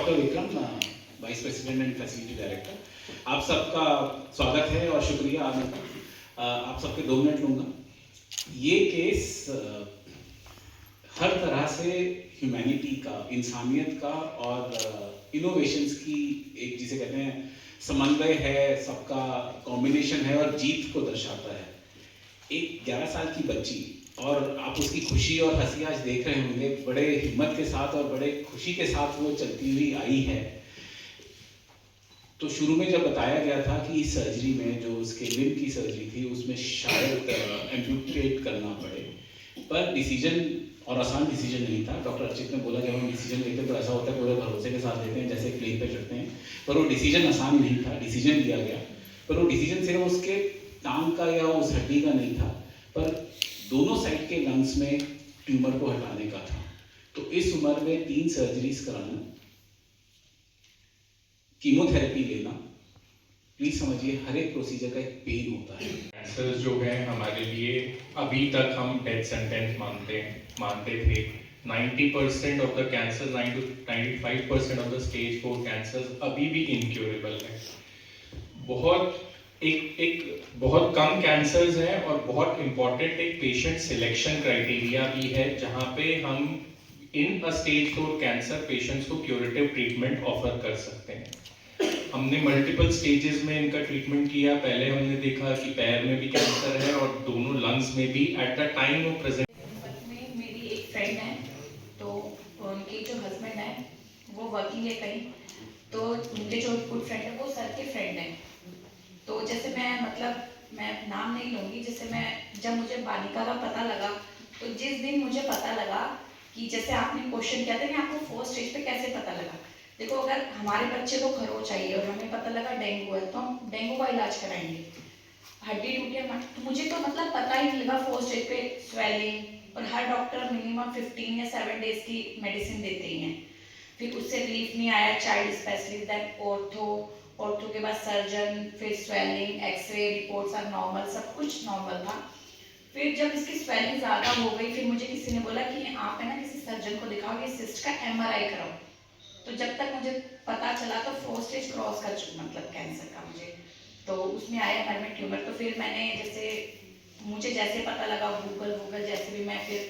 Doctor Vikram, vice president and facility director. आप सबका स्वागत है और शुक्रिया आने का। आप सबके 2 मिनट लूँगा। ये केस हर तरह से ह्यूमैनिटी का, इंसानियत का और इनोवेशंस की एक जिसे कहते हैं समन्वय है, सबका कॉम्बिनेशन है और जीत को दर्शाता है। एक 11 साल की बच्ची, और आप उसकी खुशी और हंसी आज देख रहे होंगे, बड़े हिम्मत के साथ और बड़े खुशी के साथ वो चलती हुई आई है। तो शुरू में जब बताया गया था कि इस सर्जरी में जो उसके लिम्ब की सर्जरी थी उसमें शायद एम्प्यूटेट करना पड़े, पर डिसीजन और आसान डिसीजन नहीं था। डॉक्टर अर्चित ने बोला जब हम डिसीजन लेते हैं तो ऐसा होता है पूरे भरोसे के साथ लेते हैं जैसे प्लेन पे चढ़ते हैं, पर वो डिसीजन आसान नहीं था। डिसीजन लिया गया, पर वो डिसीजन सिर्फ उसके टांग का या उस हड्डी का नहीं था, पर दोनों साइड के लंग्स में ट्यूमर को हटाने का था। तो इस उम्र में 3 सर्जरीज कराना, कीमोथेरेपी लेना, प्लीज समझिए हर एक प्रोसीजर का एक पेन होता है। कैंसर जो है हमारे लिए अभी तक हम डेथ सेंटेंस मानते थे। 90% of the cancer, 9 to 95% of the stage 4 cancer अभी भी इनक्योरेबल है। बहुत कम कैंसर्स हैं और बहुत इम्पॉर्टेंट एक पेशेंट सिलेक्शन क्राइटेरिया भी है जहाँ पे हम इन अ स्टेज 4 कैंसर पेशेंट्स को क्यूरेटिव ट्रीटमेंट ऑफर कर सकते हैं। हमने मल्टीपल स्टेजेस में इनका ट्रीटमेंट किया। पहले हमने देखा कि पैर में भी कैंसर है और दोनों लंग्स में भी एट द टाइम वो प्रेजेंट। में मेरी एक फ्रेंड है, तो उनके जो हस्बैंड है वो वर्किंग है कहीं, तो उनके जो गुड फ्रेंड है वो सर के फ्रेंड हैं। तो जैसे मैं नाम नहीं लूँगी, जैसे जब मुझे बालिका का पता लगा, तो जिस दिन मुझे पता लगा कि जैसे आपने क्वेश्चन किया था कि आपको 4 स्टेज पे कैसे पता लगा। देखो, अगर हमारे बच्चे को खरोच आई और हमें पता लगा डेंगू है, तो हम डेंगू का इलाज कराएंगे। हड्डी टूटी है तो मुझे तो पता ही नहीं लगा 4 स्टेज पे स्वेलिंग, और हर डॉक्टर मिनिमम 15 या 7 डेज की मेडिसिन देते ही हैं। फिर उससे रिलीफ नहीं आया, चाइल्ड स्पेशलिस्ट, देन ऑर्थो के बाद सर्जन, फिर swelling, x-ray reports are normal, सब कुछ नॉर्मल था। फिर जब इसकी स्वेलिंग ज़्यादा हो गई, फिर मुझे किसी ने बोला कि आप है ना किसी सर्जन को दिखाओ, ये सिस्ट का MRI कराओ। तो जब तक मुझे पता चला तो 4 स्टेज क्रॉस कर चुका कैंसर का मुझे, तो उसमें आया घर में ट्यूमर। तो फिर मैंने मुझे जैसे पता लगा गूगल जैसे भी, मैं फिर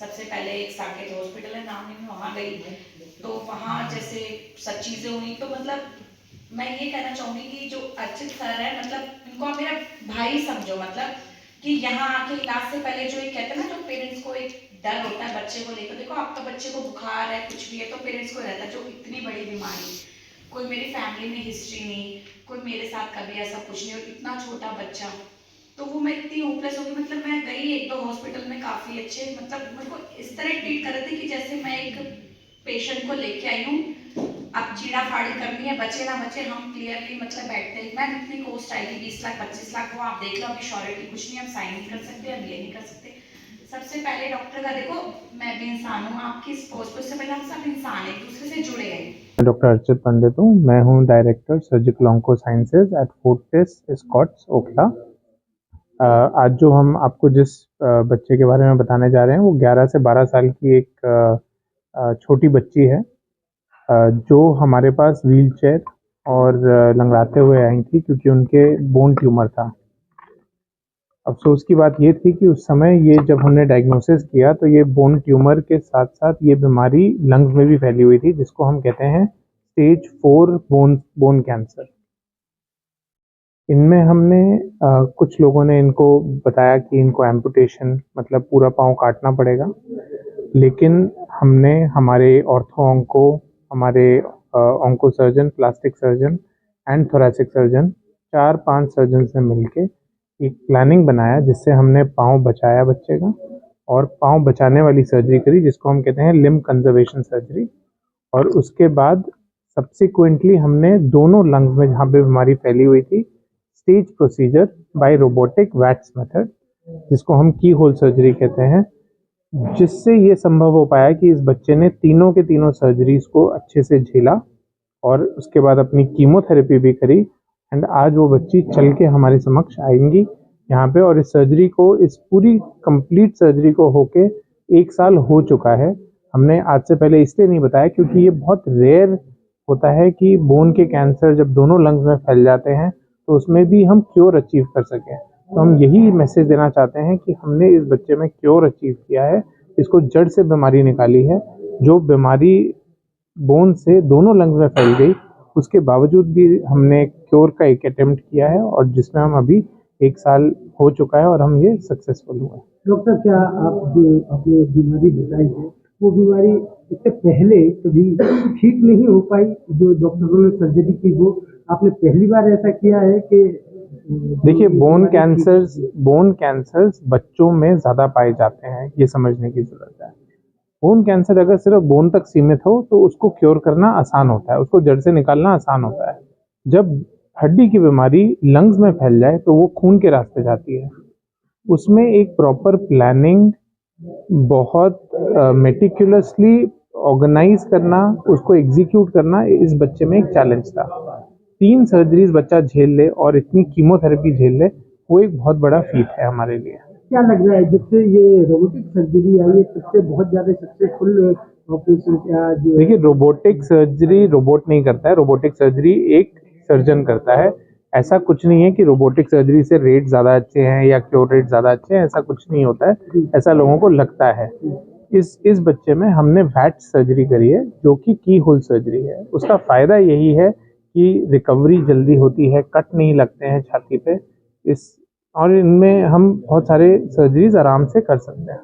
सबसे पहले एक साकेत हॉस्पिटल है, नाम नहीं, मैं वहाँ गई। तो वहाँ जैसे सब चीज़ें हुई, तो मैं ये कहना चाहूँगी कि जो अर्चित सर है, इनको आप मेरा भाई समझो। कि यहाँ आके इलाज से पहले जो एक कहते हैं ना, जो पेरेंट्स को एक डर होता है बच्चे को लेकर। देखो, आपका बच्चे को बुखार है, कुछ भी है, तो पेरेंट्स को रहता है जो इतनी बड़ी बीमारी, कोई मेरी फैमिली में हिस्ट्री नहीं, कोई मेरे साथ कभी ऐसा कुछ नहीं, और इतना छोटा बच्चा। तो वो मैं इतनी होपलेस हो गई। मैं गई 1-2 हॉस्पिटल में, काफ़ी अच्छे मेरे को इस तरह ट्रीट कर रहे थे कि जैसे मैं एक पेशेंट को लेके आई हूँ, अब चीड़ा फाड़ी करनी है, बचे ना बचे, हम क्लियरली बैठते हैं। मैम इतनी कोस्ट आएगी 20 लाख 25 लाख, वो आप देख लो, अभी श्योरिटी कुछ नहीं, हम साइन नहीं कर सकते, हम ये नहीं कर सकते। सबसे पहले डॉक्टर का, देखो मैं भी इंसान हूँ, आपकी इस पोस्ट पर से पहले हम सब इंसान एक दूसरे से जुड़े हैं। मैं डॉक्टर अर्चित पंडित हूँ। मैं हूँ director surgical onco sciences at Fortis Escorts, Okhla. आज जो हम आपको जिस बच्चे के बारे में बताने जा रहे हैं वो 11 से 12 साल की एक छोटी बच्ची है, जो हमारे पास व्हीलचेयर और लंगड़ाते हुए आई थी क्योंकि उनके बोन ट्यूमर था। अफसोस की बात ये थी कि उस समय ये जब हमने डायग्नोसिस किया तो ये बोन ट्यूमर के साथ साथ ये बीमारी लंग्स में भी फैली हुई थी, जिसको हम कहते हैं स्टेज 4 बोन कैंसर। इनमें हमने कुछ लोगों ने इनको बताया कि इनको एम्पुटेशन मतलब पूरा पाँव काटना पड़ेगा, लेकिन हमने हमारे ऑर्थो ऑन्को, हमारे onco surgeon, plastic surgeon and thoracic surgeon, 4-5 surgeon से मिलके एक प्लानिंग बनाया जिससे हमने पाँव बचाया बच्चे का, और पाँव बचाने वाली सर्जरी करी जिसको हम कहते हैं लिम्ब कंजर्वेशन सर्जरी। और उसके बाद सब्सिक्वेंटली हमने दोनों लंग्स में जहाँ पे बीमारी फैली हुई थी, stage procedure bye robotic watts method, जिसको हम की होल सर्जरी कहते हैं, जिससे ये संभव हो पाया कि इस बच्चे ने तीनों के तीनों सर्जरीज को अच्छे से झेला और उसके बाद अपनी कीमोथेरेपी भी करी। एंड आज वो बच्ची चल के हमारे समक्ष आएंगी यहाँ पे, और इस सर्जरी को, इस पूरी कंप्लीट सर्जरी को होके 1 साल हो चुका है। हमने आज से पहले इसलिए नहीं बताया क्योंकि ये बहुत रेयर होता है कि बोन के कैंसर जब दोनों लंग्स में फैल जाते हैं तो उसमें भी हम क्योर अचीव कर सकें। तो हम यही मैसेज देना चाहते हैं कि हमने इस बच्चे में क्योर अचीव किया है, इसको जड़ से बीमारी निकाली है। जो बीमारी बोन से दोनों लंग्स में फैल गई, उसके बावजूद भी हमने क्योर का एक अटेम्प्ट किया है और जिसमें हम अभी 1 साल हो चुका है और हम ये सक्सेसफुल हुए। डॉक्टर, क्या आप जो आपने बीमारी बताई है वो बीमारी इससे पहले कभी ठीक नहीं हो पाई? जो डॉक्टरों ने सर्जरी की वो आपने पहली बार ऐसा किया है कि देखिए, बोन कैंसर्स बच्चों में ज़्यादा पाए जाते हैं, ये समझने की ज़रूरत है। बोन कैंसर अगर सिर्फ बोन तक सीमित हो तो उसको क्योर करना आसान होता है, उसको जड़ से निकालना आसान होता है। जब हड्डी की बीमारी लंग्स में फैल जाए तो वो खून के रास्ते जाती है। उसमें एक प्रॉपर प्लानिंग, बहुत मेटिकुलसली ऑर्गेनाइज करना, उसको एग्जीक्यूट करना इस बच्चे में एक चैलेंज था। 3 सर्जरीज बच्चा झेल ले और इतनी कीमोथेरेपी झेल ले, वो एक बहुत बड़ा फीट है हमारे लिए। क्या लग रहा है जब से ये रोबोटिक सर्जरी आई है तब से बहुत ज़्यादा सक्सेसफुल ऑपरेशन क्या जो देखिए, रोबोटिक सर्जरी रोबोट नहीं करता है, रोबोटिक सर्जरी एक सर्जन करता है। ऐसा कुछ नहीं है कि रोबोटिक सर्जरी से रेट ज़्यादा अच्छे हैं या क्योर रेट ज़्यादा अच्छे हैं, ऐसा कुछ नहीं होता है, ऐसा लोगों को लगता है। इस बच्चे में हमने वैट सर्जरी करी है जो कि की होल सर्जरी है। उसका फ़ायदा यही है कि रिकवरी जल्दी होती है, कट नहीं लगते हैं छाती पे, और इनमें हम बहुत सारे सर्जरीज आराम से कर सकते हैं।